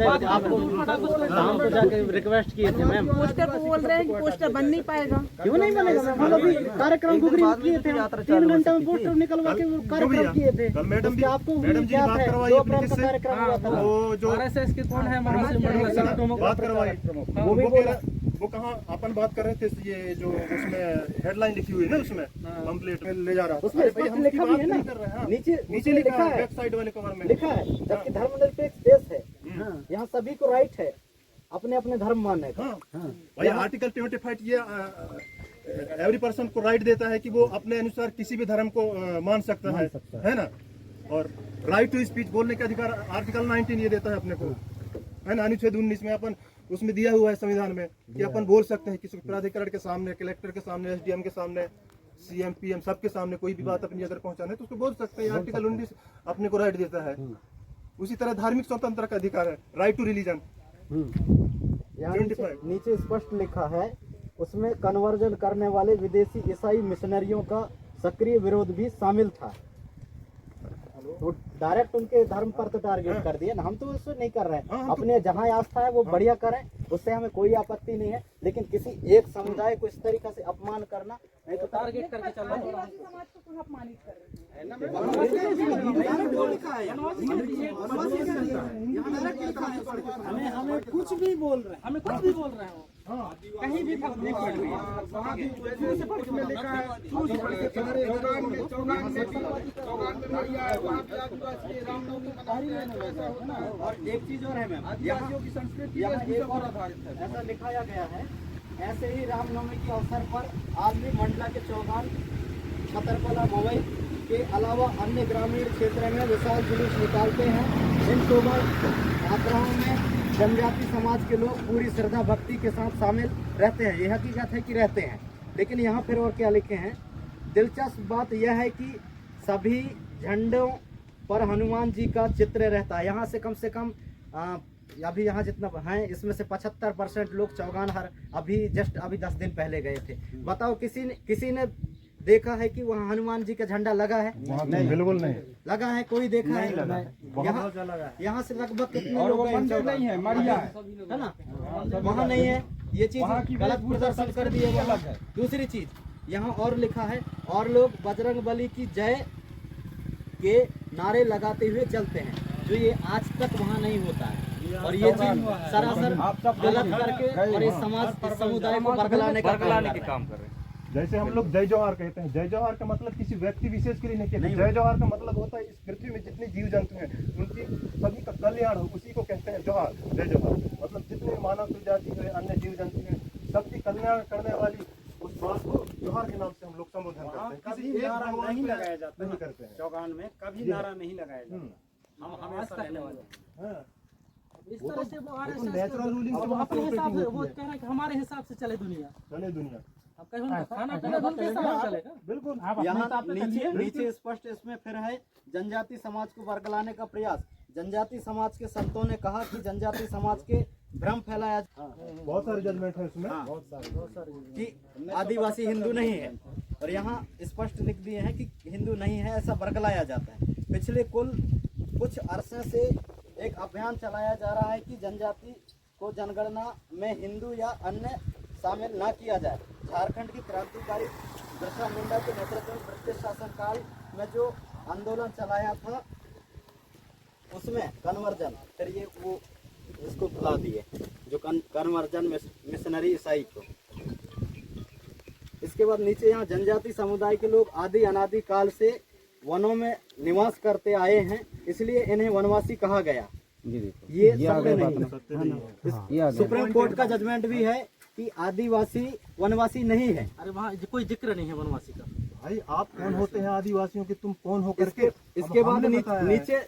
आपको शाम को जाके रिक्वेस्ट किए थे मैम। पोस्टर तो बोल रहे हैं कि पोस्टर बन नहीं पाएगा। क्यों नहीं बनेगा मैम? हम अभी कार्यक्रम गुगरी में किए थे, 3 घंटे में पोस्टर निकलवा के कार्यक्रम किए थे। मैडम जी आपको क्या बात करवाई 2 अप्रैल का कार्यक्रम हुआ था। वो जो आरएसएस के कौन है बात करवाई वो कहाँ अपन बात कर रहे थे, ये जो उसमें हेडलाइन लिखी हुई है ना, उसमें पंपलेट में ले जा रहा उसमें स्पष्ट लिखा भी है ना, नीचे लिखा है, बैक साइड वाले कवर में लिखा है, जबकि धर्मनिरपेक्ष देश है, यहाँ सभी को राइट है अपने अपने धर्म मानने का। भाई आर्टिकल 25 ये एवरी पर्सन को राइट देता है कि वो अपने अनुसार किसी भी धर्म को मान सकता है ना। और राइट टू स्पीच, बोलने का अधिकार आर्टिकल 19 ये देता है अपने को, है ना। अनुच्छेद 19 में अपन उसमें दिया हुआ है संविधान में कि अपन बोल सकते हैं किसी प्राधिकरण के सामने, कलेक्टर के सामने, एसडीएम के सामने, सीएम पीएम सबके सामने कोई भी बात अपनी अगर पहुंचाना है तो उसको बोल सकते हैं। आर्टिकल 19 अपने को राइट देता है। उसी तरह धार्मिक स्वतंत्रता का अधिकार है, राइट टू रिलीजन। नीचे स्पष्ट लिखा है, उसमें कन्वर्जन करने वाले विदेशी ईसाई मिशनरियों का सक्रिय विरोध भी शामिल था। तो डायरेक्ट उनके धर्म पर तो टारगेट कर दिए ना, हम तो उससे नहीं कर रहे हैं। अपने जहाँ आस्था है वो बढ़िया करें, उससे हमें कोई आपत्ति नहीं है, लेकिन किसी एक समुदाय को इस तरीके से अपमान करना नहीं तो टारगेट करके चल रहे हैं। समाज को क्यों अपमानित कर रहे हैं? हमें कुछ भी बोल रहे हैं, हमें कुछ भी बोल रहे हो, कहीं भी फर्क नहीं पड़ रहा और एक चीज और है मैम, आदिवासियों की संस्कृति एक और ऐसा लिखाया गया है, ऐसे ही रामनवमी के अवसर पर आज भी मंडला के चौगान, छतरकला, मवई के अलावा अन्य ग्रामीण क्षेत्र में विशाल जुलूस निकालते हैं। इन शोभा यात्राओं में जनजाति समाज के लोग पूरी श्रद्धा भक्ति के साथ शामिल रहते हैं। यह हकीकत है कि रहते हैं, लेकिन यहाँ फिर और क्या लिखे हैं, दिलचस्प बात यह है कि सभी झंडों पर हनुमान जी का चित्र रहता है। यहाँ से कम अभी यहाँ जितना हैं इसमें से 75% लोग चौगान अभी 10 दिन पहले गए थे। बताओ किसी ने देखा है कि वहाँ हनुमान जी का झंडा लगा है? नहीं, बिल्कुल नहीं लगा है। कोई देखा है? यहाँ से लगभग कितने लोग नहीं है, मरिया है ना, वहाँ नहीं है। ये चीज गलत प्रदर्शन कर दिए वहाँ। दूसरी चीज यहाँ और लिखा है, और लोग बजरंग बली की जय के नारे लगाते हुए चलते हैं, जो ये आज तक वहाँ नहीं होता है। और ये चीज सरासर गलत करके और इस समाज इस समुदाय को बरगलाने के काम कर रहे हैं। जैसे हम लोग जय जवाहर कहते हैं, जय जवाहर का मतलब किसी व्यक्ति विशेष के लिए नहीं कहते। जय जवाहर का मतलब होता है इस पृथ्वी में जितने जीव जंतु हैं उनकी सभी का कल्याण हो, उसी को कहते हैं जवाहर, जय जवाहर। मतलब जितने मानव प्रजाति है, अन्य जीव जंतु हैं, सबकी कल्याण करने वाली उस बात को जवाहर के नाम से हम लोग संबोधन करते हैं। किसी एक नारा नहीं लगाया जाता नहीं करते हैं चौगान में, कभी नारा नहीं लगाया जाता। हम हमेशा रहने वाले इस तरह से वो आरएसएस नेचुरल रूलिंग अपने हिसाब से वो कह रहे हैं कि हमारे हिसाब से चले दुनिया। अब कहीं खाना पीना उनके हिसाब से चलेगा। बिल्कुल। यहाँ नीचे स्पष्ट इसमें फिर है, जनजाति समाज को बरगलाने का प्रयास। जनजाति समाज के संतों ने कहा कि जनजाति समाज के भ्रम फैलाया, बहुत सारे जजमेंट है उसमें, बहुत सारे कि आदिवासी हिंदू नहीं है, और यहाँ स्पष्ट लिख दिए हैं कि हिंदू नहीं है, ऐसा बरगलाया जाता है। पिछले कुछ अरसे से एक अभियान चलाया जा रहा है कि जनजाति को जनगणना में हिंदू या अन्य शामिल न किया जाए। झारखंड की क्रांतिकारी बिरसा मुंडा के नेतृत्व में ब्रिटिश शासनकाल में जो आंदोलन चलाया था उसमें कन्वर्जन, फिर ये वो इसको बुला दिए जो कन्वर्जन मिशनरी ईसाई को। इसके बाद नीचे यहाँ जनजाति समुदाय के लोग आदि अनादि काल से वनों में निवास करते आए हैं, इसलिए इन्हें वनवासी कहा गया। ये सत्य नहीं। सुप्रीम कोर्ट का जजमेंट भी है कि आदिवासी वनवासी नहीं है। अरे वहाँ कोई जिक्र नहीं है वनवासी का। भाई आप कौन होते हैं आदिवासियों के, तुम कौन हो करके। इसके बाद नीचे